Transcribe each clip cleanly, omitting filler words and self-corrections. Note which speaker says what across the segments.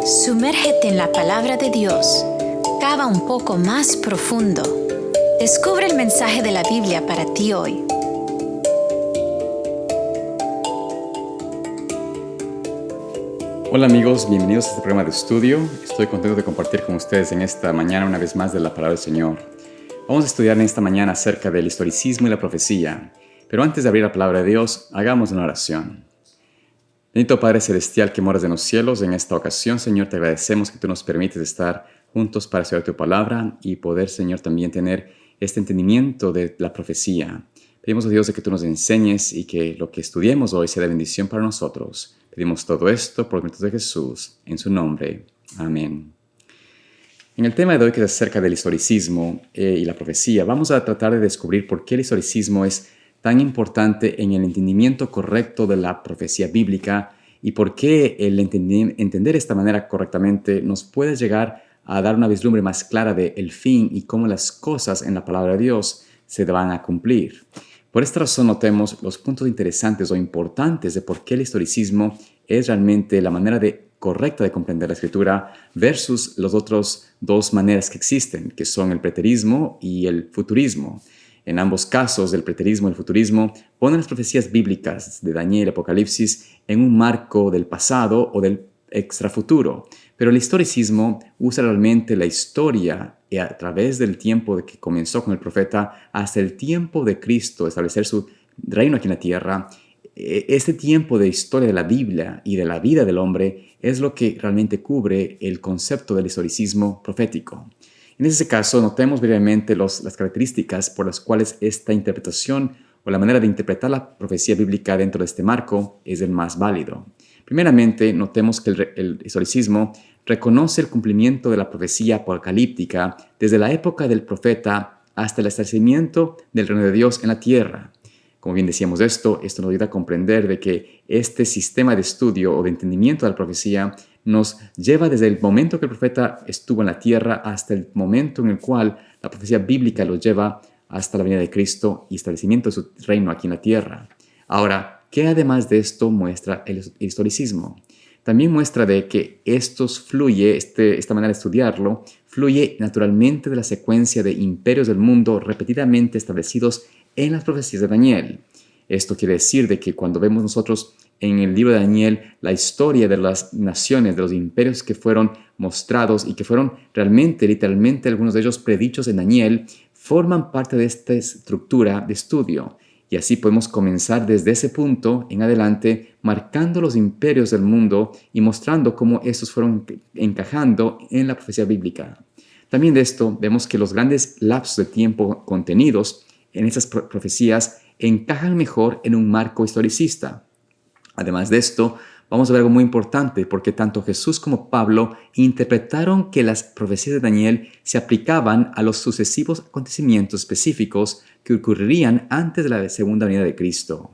Speaker 1: Sumérgete en la palabra de Dios. Cava un poco más profundo. Descubre el mensaje de la Biblia para ti hoy.
Speaker 2: Hola amigos, bienvenidos a este programa de estudio. Estoy contento de compartir con ustedes en esta mañana una vez más de la palabra del Señor. Vamos a estudiar en esta mañana acerca del historicismo y la profecía. Pero antes de abrir la palabra de Dios, hagamos una oración. Bendito Padre Celestial que moras en los cielos, en esta ocasión, Señor, te agradecemos que tú nos permites estar juntos para estudiar tu palabra y poder, Señor, también tener este entendimiento de la profecía. Pedimos a Dios de que tú nos enseñes y que lo que estudiemos hoy sea de bendición para nosotros. Pedimos todo esto por méritos de Jesús, en su nombre. Amén. En el tema de hoy, que es acerca del historicismo y la profecía, vamos a tratar de descubrir por qué el historicismo es tan importante en el entendimiento correcto de la profecía bíblica y por qué el entender esta manera correctamente nos puede llegar a dar una vislumbre más clara del fin y cómo las cosas en la palabra de Dios se van a cumplir. Por esta razón notemos los puntos interesantes o importantes de por qué el historicismo es realmente la manera correcta de comprender la Escritura versus las otras dos maneras que existen, que son el preterismo y el futurismo. En ambos casos, el preterismo y el futurismo ponen las profecías bíblicas de Daniel y Apocalipsis en un marco del pasado o del extrafuturo. Pero el historicismo usa realmente la historia a través del tiempo de que comenzó con el profeta hasta el tiempo de Cristo, establecer su reino aquí en la tierra. Este tiempo de historia de la Biblia y de la vida del hombre es lo que realmente cubre el concepto del historicismo profético. En ese caso, notemos brevemente las características por las cuales esta interpretación o la manera de interpretar la profecía bíblica dentro de este marco es el más válido. Primeramente, notemos que el historicismo reconoce el cumplimiento de la profecía apocalíptica desde la época del profeta hasta el establecimiento del reino de Dios en la tierra. Como bien decíamos esto nos ayuda a comprender de que este sistema de estudio o de entendimiento de la profecía nos lleva desde el momento que el profeta estuvo en la tierra hasta el momento en el cual la profecía bíblica lo lleva hasta la venida de Cristo y establecimiento de su reino aquí en la tierra. Ahora, ¿qué además de esto muestra el historicismo? También muestra de que esta manera de estudiarlo, fluye naturalmente de la secuencia de imperios del mundo repetidamente establecidos en las profecías de Daniel. Esto quiere decir de que cuando vemos nosotros en el libro de Daniel la historia de las naciones, de los imperios que fueron mostrados y que fueron realmente, literalmente, algunos de ellos predichos en Daniel, forman parte de esta estructura de estudio. Y así podemos comenzar desde ese punto en adelante, marcando los imperios del mundo y mostrando cómo estos fueron encajando en la profecía bíblica. También de esto vemos que los grandes lapsos de tiempo contenidos en esas profecías encajan mejor en un marco historicista. Además de esto, vamos a ver algo muy importante, porque tanto Jesús como Pablo interpretaron que las profecías de Daniel se aplicaban a los sucesivos acontecimientos específicos que ocurrirían antes de la segunda venida de Cristo.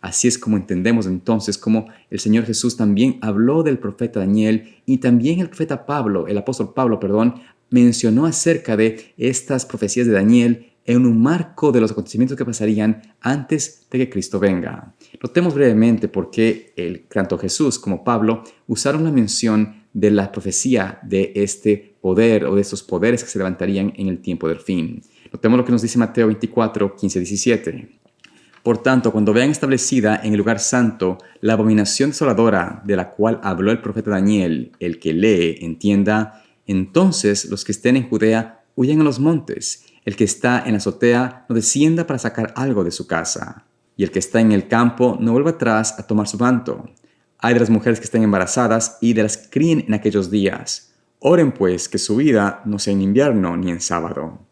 Speaker 2: Así es como entendemos entonces cómo el Señor Jesús también habló del profeta Daniel y también el apóstol Pablo, mencionó acerca de estas profecías de Daniel en un marco de los acontecimientos que pasarían antes de que Cristo venga. Notemos brevemente por qué tanto Jesús como Pablo usaron la mención de la profecía de este poder o de estos poderes que se levantarían en el tiempo del fin. Notemos lo que nos dice Mateo 24, 15, 17. Por tanto, cuando vean establecida en el lugar santo la abominación desoladora de la cual habló el profeta Daniel, el que lee, entienda, entonces los que estén en Judea huyan a los montes. El que está en la azotea no descienda para sacar algo de su casa. Y el que está en el campo no vuelva atrás a tomar su manto. Ay de las mujeres que estén embarazadas y de las que críen en aquellos días. Oren pues que su vida no sea en invierno ni en sábado.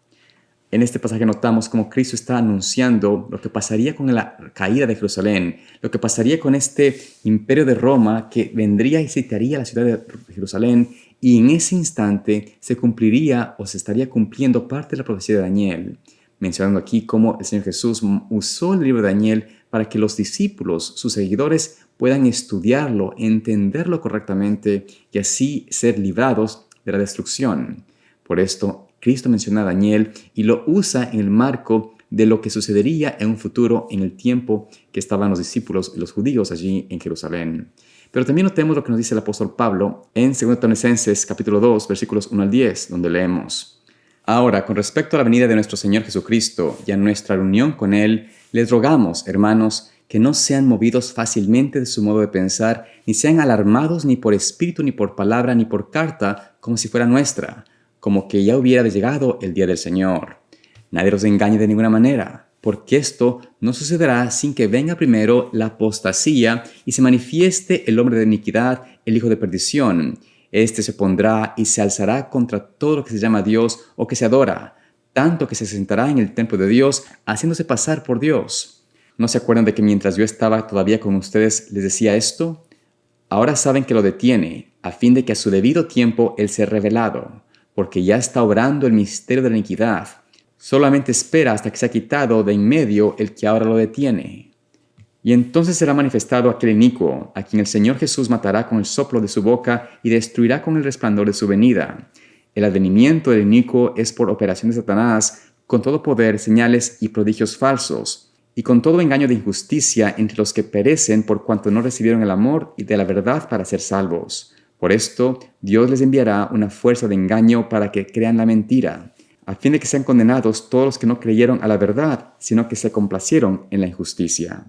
Speaker 2: En este pasaje notamos cómo Cristo está anunciando lo que pasaría con la caída de Jerusalén, lo que pasaría con este imperio de Roma que vendría y sitiaría la ciudad de Jerusalén, y en ese instante se cumpliría o se estaría cumpliendo parte de la profecía de Daniel, mencionando aquí cómo el Señor Jesús usó el libro de Daniel para que los discípulos, sus seguidores, puedan estudiarlo, entenderlo correctamente y así ser librados de la destrucción. Por esto, Cristo menciona a Daniel y lo usa en el marco de lo que sucedería en un futuro en el tiempo que estaban los discípulos y los judíos allí en Jerusalén. Pero también notemos lo que nos dice el apóstol Pablo en 2 Tesalonicenses capítulo 2, versículos 1 al 10, donde leemos: Ahora, con respecto a la venida de nuestro Señor Jesucristo y a nuestra reunión con Él, les rogamos, hermanos, que no sean movidos fácilmente de su modo de pensar, ni sean alarmados ni por espíritu, ni por palabra, ni por carta, como si fuera nuestra, como que ya hubiera llegado el día del Señor. Nadie los engañe de ninguna manera, porque esto no sucederá sin que venga primero la apostasía y se manifieste el hombre de iniquidad, el hijo de perdición. Este se pondrá y se alzará contra todo lo que se llama Dios o que se adora, tanto que se sentará en el templo de Dios, haciéndose pasar por Dios. ¿No se acuerdan de que mientras yo estaba todavía con ustedes les decía esto? Ahora saben que lo detiene, a fin de que a su debido tiempo Él sea revelado, porque ya está obrando el misterio de la iniquidad. Solamente espera hasta que sea quitado de en medio el que ahora lo detiene. Y entonces será manifestado aquel inicuo, a quien el Señor Jesús matará con el soplo de su boca y destruirá con el resplandor de su venida. El advenimiento del inicuo es por operación de Satanás, con todo poder, señales y prodigios falsos, y con todo engaño de injusticia entre los que perecen por cuanto no recibieron el amor y de la verdad para ser salvos. Por esto, Dios les enviará una fuerza de engaño para que crean la mentira, a fin de que sean condenados todos los que no creyeron a la verdad, sino que se complacieron en la injusticia.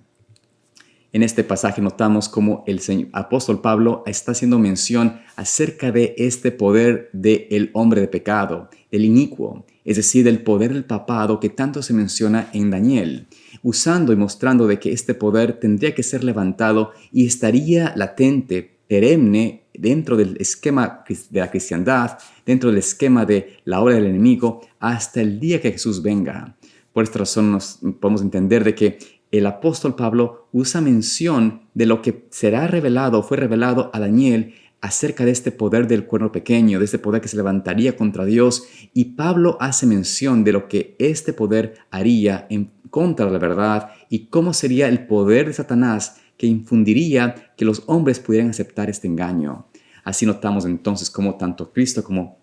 Speaker 2: En este pasaje notamos cómo el apóstol Pablo está haciendo mención acerca de este poder del hombre de pecado, del inicuo, es decir, del poder del papado que tanto se menciona en Daniel, usando y mostrando de que este poder tendría que ser levantado y estaría latente, perenne, dentro del esquema de la cristiandad, dentro del esquema de la obra del enemigo, hasta el día que Jesús venga. Por esta razón nos podemos entender de que el apóstol Pablo usa mención de lo que será revelado, fue revelado a Daniel acerca de este poder del cuerno pequeño, de este poder que se levantaría contra Dios, y Pablo hace mención de lo que este poder haría en contra de la verdad y cómo sería el poder de Satanás que infundiría que los hombres pudieran aceptar este engaño. Así notamos entonces cómo tanto Cristo como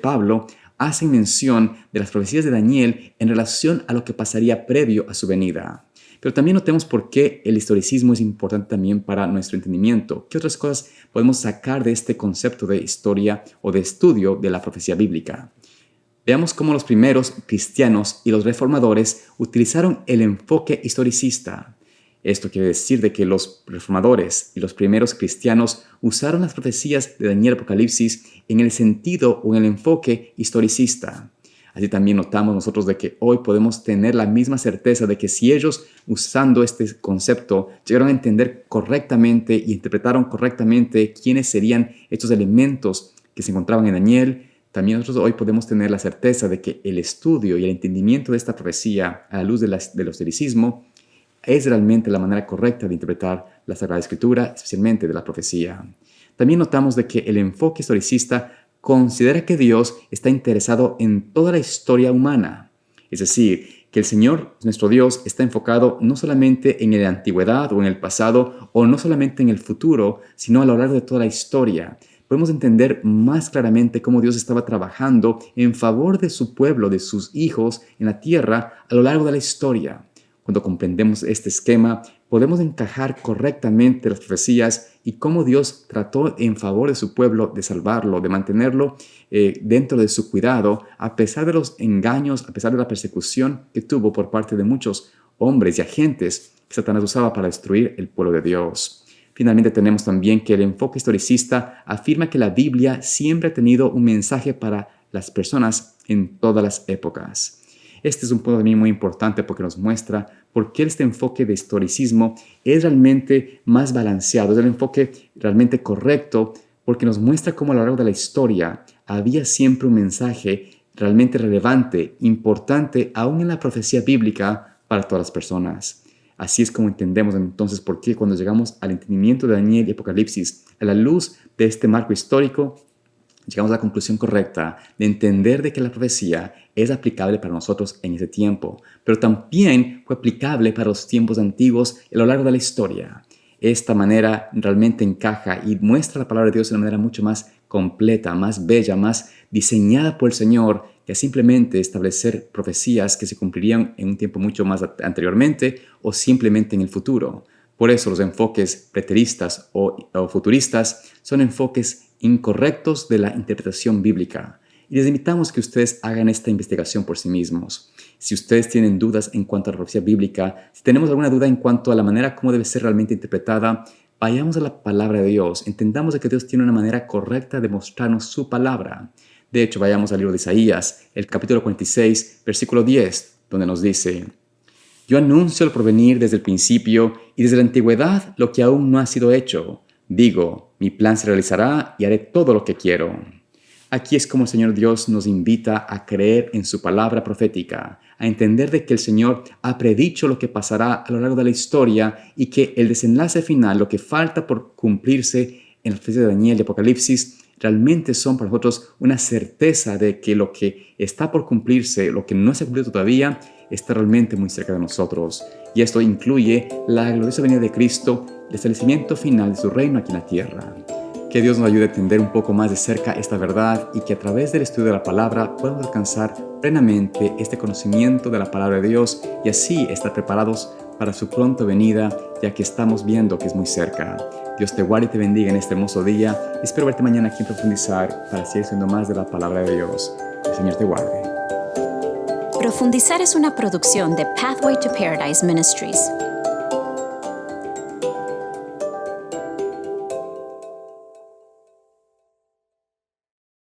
Speaker 2: Pablo hacen mención de las profecías de Daniel en relación a lo que pasaría previo a su venida. Pero también notemos por qué el historicismo es importante también para nuestro entendimiento. ¿Qué otras cosas podemos sacar de este concepto de historia o de estudio de la profecía bíblica? Veamos cómo los primeros cristianos y los reformadores utilizaron el enfoque historicista. Esto quiere decir de que los reformadores y los primeros cristianos usaron las profecías de Daniel y Apocalipsis en el sentido o en el enfoque historicista. Así también notamos nosotros de que hoy podemos tener la misma certeza de que si ellos, usando este concepto, llegaron a entender correctamente y interpretaron correctamente quiénes serían estos elementos que se encontraban en Daniel, también nosotros hoy podemos tener la certeza de que el estudio y el entendimiento de esta profecía a la luz del historicismo es realmente la manera correcta de interpretar la Sagrada Escritura, especialmente de la profecía. También notamos de que el enfoque historicista considera que Dios está interesado en toda la historia humana. Es decir, que el Señor, nuestro Dios, está enfocado no solamente en la antigüedad o en el pasado, o no solamente en el futuro, sino a lo largo de toda la historia. Podemos entender más claramente cómo Dios estaba trabajando en favor de su pueblo, de sus hijos en la tierra a lo largo de la historia. Cuando comprendemos este esquema, podemos encajar correctamente las profecías y cómo Dios trató en favor de su pueblo de salvarlo, de mantenerlo dentro de su cuidado, a pesar de los engaños, a pesar de la persecución que tuvo por parte de muchos hombres y agentes que Satanás usaba para destruir el pueblo de Dios. Finalmente tenemos también que el enfoque historicista afirma que la Biblia siempre ha tenido un mensaje para las personas en todas las épocas. Este es un punto también muy importante porque nos muestra por qué este enfoque de historicismo es realmente más balanceado, es el enfoque realmente correcto, porque nos muestra cómo a lo largo de la historia había siempre un mensaje realmente relevante, importante, aún en la profecía bíblica para todas las personas. Así es como entendemos entonces por qué cuando llegamos al entendimiento de Daniel y Apocalipsis, a la luz de este marco histórico, llegamos a la conclusión correcta de entender de que la profecía es aplicable para nosotros en ese tiempo, pero también fue aplicable para los tiempos antiguos a lo largo de la historia. Esta manera realmente encaja y muestra la palabra de Dios de una manera mucho más completa, más bella, más diseñada por el Señor, que simplemente establecer profecías que se cumplirían en un tiempo mucho más anteriormente o simplemente en el futuro. Por eso los enfoques preteristas o futuristas son enfoques incorrectos de la interpretación bíblica. Y les invitamos que ustedes hagan esta investigación por sí mismos. Si ustedes tienen dudas en cuanto a la profecía bíblica, si tenemos alguna duda en cuanto a la manera como debe ser realmente interpretada, vayamos a la palabra de Dios. Entendamos de que Dios tiene una manera correcta de mostrarnos su palabra. De hecho, vayamos al libro de Isaías, el capítulo 46, versículo 10, donde nos dice: Yo anuncio el porvenir desde el principio y desde la antigüedad lo que aún no ha sido hecho. Digo, mi plan se realizará y haré todo lo que quiero. Aquí es como el Señor Dios nos invita a creer en su palabra profética, a entender de que el Señor ha predicho lo que pasará a lo largo de la historia y que el desenlace final, lo que falta por cumplirse en las profecías de Daniel y Apocalipsis, realmente son para nosotros una certeza de que lo que está por cumplirse, lo que no se ha cumplido todavía, está realmente muy cerca de nosotros. Y esto incluye la gloriosa venida de Cristo, el establecimiento final de su reino aquí en la tierra. Que Dios nos ayude a entender un poco más de cerca esta verdad y que a través del estudio de la palabra podamos alcanzar plenamente este conocimiento de la palabra de Dios y así estar preparados para su pronta venida, ya que estamos viendo que es muy cerca. Dios te guarde y te bendiga en este hermoso día. Espero verte mañana aquí en Profundizar para seguir siendo más de la palabra de Dios. El Señor te guarde.
Speaker 1: Profundizar es una producción de Pathway to Paradise Ministries.